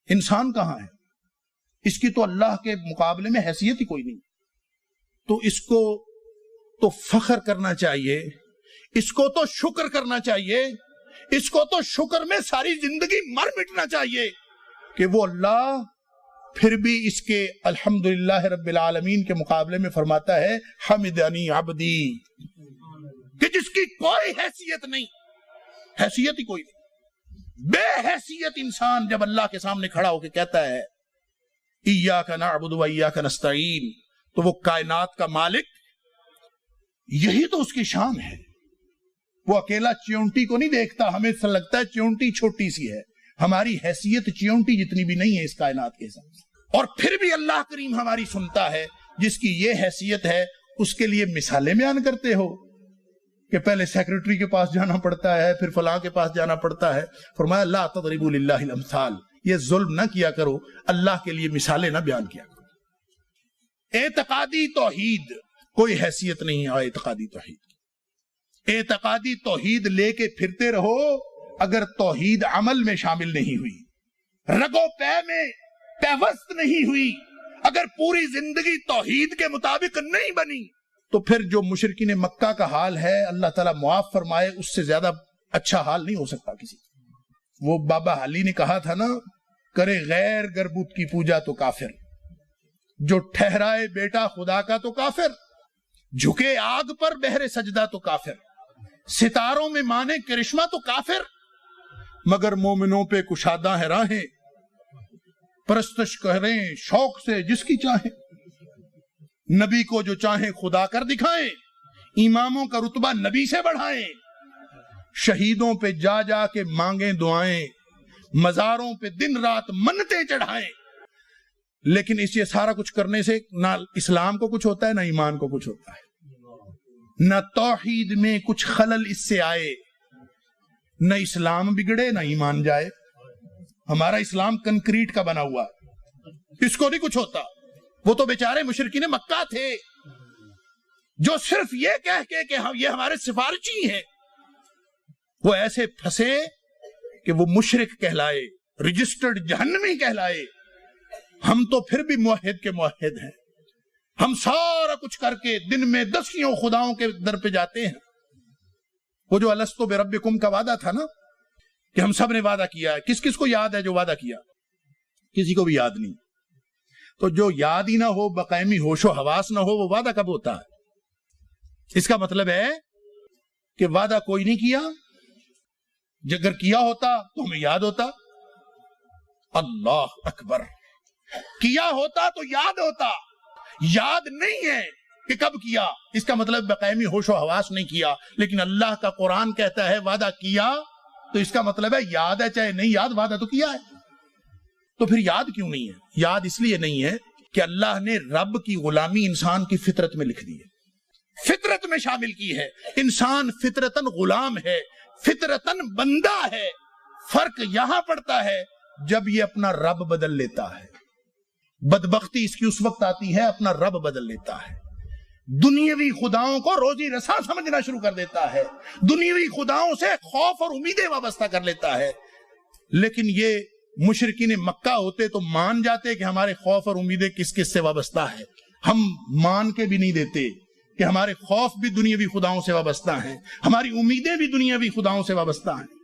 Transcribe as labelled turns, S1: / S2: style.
S1: انسان کہاں ہے؟ اس کی تو اللہ کے مقابلے میں حیثیت ہی کوئی نہیں. تو اس کو تو فخر کرنا چاہیے، اس کو تو شکر کرنا چاہیے، اس کو تو شکر میں ساری زندگی مر مٹنا چاہیے کہ وہ اللہ پھر بھی اس کے الحمدللہ رب العالمین کے مقابلے میں فرماتا ہے حمدنی عبدی، کہ جس کی کوئی حیثیت نہیں، حیثیت ہی کوئی نہیں. بے حیثیت انسان جب اللہ کے سامنے کھڑا ہو کے کہتا ہے ایاک نعبد و ایاک نستعین، تو وہ کائنات کا مالک، یہی تو اس کی شان ہے. وہ اکیلا چیونٹی کو نہیں دیکھتا، ہمیں ایسا لگتا ہے چیونٹی چھوٹی سی ہے، ہماری حیثیت چیونٹی جتنی بھی نہیں ہے اس کائنات کے حساب سے. اور پھر بھی اللہ کریم ہماری سنتا ہے. جس کی یہ حیثیت ہے اس کے لیے مثالیں بیان کرتے ہو کہ پہلے سیکرٹری کے پاس جانا پڑتا ہے، پھر فلاں کے پاس جانا پڑتا ہے. فرمایا لا تضربوا للہ الامثال، یہ ظلم نہ کیا کرو، اللہ کے لیے مثالیں نہ بیان کیا کرو. اعتقادی توحید کوئی حیثیت نہیں ہے. اعتقادی توحید، اعتقادی توحید لے کے پھرتے رہو. اگر توحید عمل میں شامل نہیں ہوئی، رگو پے میں پیوست نہیں ہوئی، اگر پوری زندگی توحید کے مطابق نہیں بنی، تو پھر جو مشرکین مکہ کا حال ہے اللہ تعالیٰ معاف فرمائے، اس سے زیادہ اچھا حال نہیں ہو سکتا کسی. وہ بابا علی نے کہا تھا نا، کرے غیر گربت کی پوجا تو کافر، جو ٹھہرائے بیٹا خدا کا تو کافر، جھکے آگ پر بہرے سجدہ تو کافر، ستاروں میں مانے کرشمہ تو کافر، مگر مومنوں پہ کشادہ ہے راہیں، پرستش کریں شوق سے جس کی چاہیں، نبی کو جو چاہیں خدا کر دکھائیں، اماموں کا رتبہ نبی سے بڑھائیں، شہیدوں پہ جا جا کے مانگیں دعائیں، مزاروں پہ دن رات منتیں چڑھائیں. لیکن اس یہ سارا کچھ کرنے سے نہ اسلام کو کچھ ہوتا ہے، نہ ایمان کو کچھ ہوتا ہے، نہ توحید میں کچھ خلل اس سے آئے، نہ اسلام بگڑے نہ ایمان جائے. ہمارا اسلام کنکریٹ کا بنا ہوا، اس کو نہیں کچھ ہوتا. وہ تو بیچارے مشرکین مکہ تھے جو صرف یہ کہہ کے کہ یہ ہمارے سفارچی ہیں، وہ ایسے پھنسے کہ وہ مشرک کہلائے، رجسٹرڈ جہنمی کہلائے. ہم تو پھر بھی موحد کے موحد ہیں. ہم سارا کچھ کر کے دن میں 10 خداؤں کے در پہ جاتے ہیں. وہ جو الستو بربکم کا وعدہ تھا نا، کہ ہم سب نے وعدہ کیا ہے، کس کس کو یاد ہے جو وعدہ کیا؟ کسی کو بھی یاد نہیں. تو جو یاد ہی نہ ہو، بقائمی ہوش و حواس نہ ہو، وہ وعدہ کب ہوتا ہے؟ اس کا مطلب ہے کہ وعدہ کوئی نہیں کیا. اگر کیا ہوتا تو ہمیں یاد ہوتا. اللہ اکبر، کیا ہوتا تو یاد ہوتا. یاد نہیں ہے کہ کب کیا، اس کا مطلب بقائمی ہوش و حواس نہیں کیا. لیکن اللہ کا قرآن کہتا ہے وعدہ کیا، تو اس کا مطلب ہے یاد ہے، چاہے نہیں یاد، وعدہ تو کیا ہے. تو پھر یاد کیوں نہیں ہے؟ یاد اس لیے نہیں ہے کہ اللہ نے رب کی غلامی انسان کی فطرت میں لکھ دی ہے، فطرت میں شامل کی ہے. انسان فطرتاً غلام ہے، فطرتاً بندہ ہے. فرق یہاں پڑتا ہے جب یہ اپنا رب بدل لیتا ہے. بدبختی اس کی اس وقت آتی ہے اپنا رب بدل لیتا ہے، دنیاوی خداؤں کو روزی رساں سمجھنا شروع کر دیتا ہے، دنیاوی خداؤں سے خوف اور امیدیں وابستہ کر لیتا ہے. لیکن یہ مشرکین مکہ ہوتے تو مان جاتے کہ ہمارے خوف اور امیدیں کس کس سے وابستہ ہے. ہم مان کے بھی نہیں دیتے کہ ہمارے خوف بھی دنیاوی خداؤں سے وابستہ ہیں، ہماری امیدیں بھی دنیاوی خداؤں سے وابستہ ہیں.